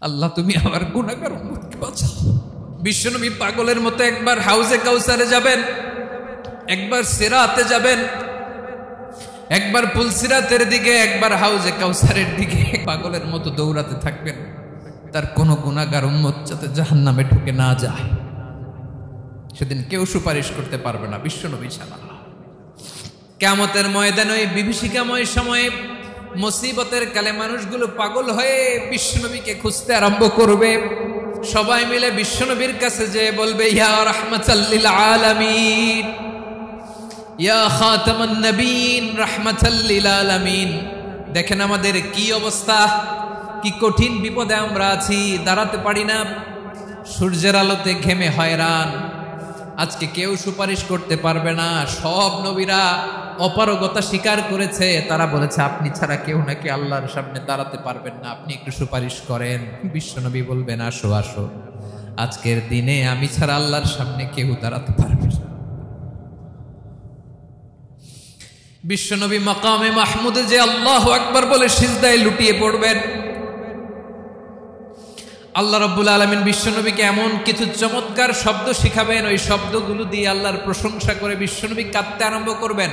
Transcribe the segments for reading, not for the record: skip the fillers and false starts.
আল্লাহ তুমি আমার গুনাহগার উম্মতকে বাঁচাও। বিশ্বনবী পাগলের মতো একবার হাউজে কাউসারে যাবেন, একবার সিরাতে যাবেন, একবার পুলসিরাতের দিকে, একবার হাউজে কাউসারের দিকে পাগলের মতো দৌড়াতে থাকবেন। তার কোনো গুনাহগার উম্মত যাতে জাহান্নামে ঢুকে না যায়। সেদিন কেউ সুপারিশ করতে পারবে না বিশ্বনবী ছাড়া। কিয়ামতের ময়দানে ওই বিভীষিকাময় সময়ে মুসিবতের কালে মানুষগুলো পাগল হয়ে বিশ্বনবীকে খুঁজতে আরম্ভ করবে। সবাই মিলে বিশ্বনবীর কাছে যেয়ে বলবে, ইয়া রাহমাতাল লিল আলামিন, ইয়া খাতামান নবীন, রাহমাতাল লিল আলামিন। দেখেন আমাদের কি অবস্থা, কি কঠিন বিপদে আমরা আছি, দাঁড়াতে পারি না, সূর্যের আলোতে ঘেমে হয়রান। আজকে কেউ সুপারিশ করতে পারবে না। সব নবীরা অপারগতা স্বীকার করেছে, তারা বলেছে আপনি ছাড়া কেউ নাকি আল্লাহর সামনে দাঁড়াতে পারবেন না, আপনি একটু সুপারিশ করেন। বিশ্বনবী বলবেন, আসো আসো, আজকের দিনে আমি ছাড়া আল্লাহর সামনে কেউ দাঁড়াতে পারবে না। বিশ্বনবী মাকামে মাহমুদে যে আল্লাহু আকবার বলে সিজদায় লুটিয়ে পড়বেন। আল্লাহ রাব্বুল আলামিন বিশ্বনবীকে এমন কিছু চমৎকার শব্দ শিখাবেন, ওই শব্দগুলো দিয়ে আল্লাহর প্রশংসা করে বিশ্বনবী কাঁদতে আরম্ভ করবেন।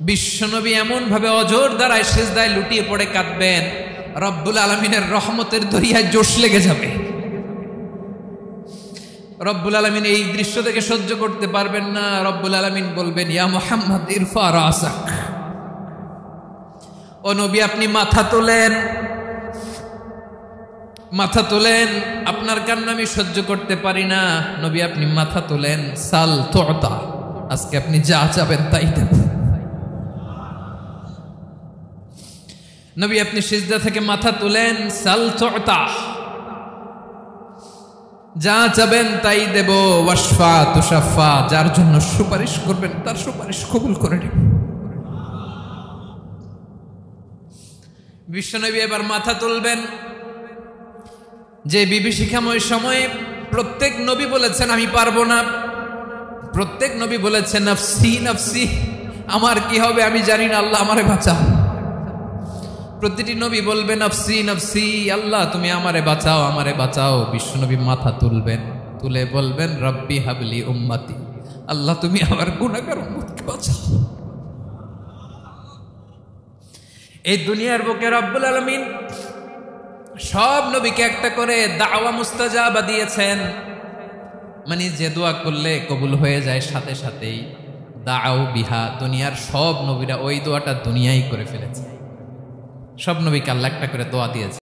বিশ্বনবী এমন ভাবে অজর দ্বারায় সিজদায় লুটিয়ে পড়ে কাঁদবেন, রব্বুল আলামিনের রহমতের দরিয়ায় জোশ লেগে যাবে। রব্বুল আলামিন এই দৃশ্য থেকে সহ্য করতে পারবেন না। রব্বুল আলামিন বলবেন, ইয়া মুহাম্মদ ইরফা রাসাক, ও নবী আপনি মাথা তোলেন, মাথা তোলেন, আপনার কান্না আমি সহ্য করতে পারি না। নবী আপনি মাথা তোলেন, সাল তুতা, আজকে আপনি যা চাবেন তাই দেব। নবী আপনি সিজদা থেকে মাথা তুলেন, সাল তুতা, যা চাবেন তাই দেব। ওয়াশফা তুশাফা, যার জন্য সুপারিশ করবেন তার সুপারিশ কবুল করে নেব। বিশ্বনবী এবার মাথা তুলবেন। যে বিভীষিকাময় সময়ে প্রত্যেক নবী বলেছেন আমি পারবো না, প্রত্যেক নবী বলেছেন নফসি নফসি, আমার কি হবে আমি জানি না, আল্লাহ আমারে বাঁচাও। প্রতিটি নবী বলবে নফসি নফসি, আল্লাহ তুমি আমারে বাঁচাও, আমারে বাঁচাও। বিশ্বনবী মাথা তুলবেন, তুলে বলবেন রব্বি হাবলি উম্মতি, আল্লাহ তুমি আমার গুনাহগার উম্মতকে বাঁচাও। এই দুনিয়ার বুকে রব্বুল আলামিন সব নবীকে একটা করে দাওয়া মুস্তাজাবা দিয়েছেন, মানে যে দোয়া করলে কবুল হয়ে যায় সাথে সাথেই। দাও বিহা, দুনিয়ার সব নবীরা ওই দোয়াটা দুনিয়ায় করে ফেলেছে। সব নবীকে আল্লাহ একটা করে দোয়া দিয়েছে।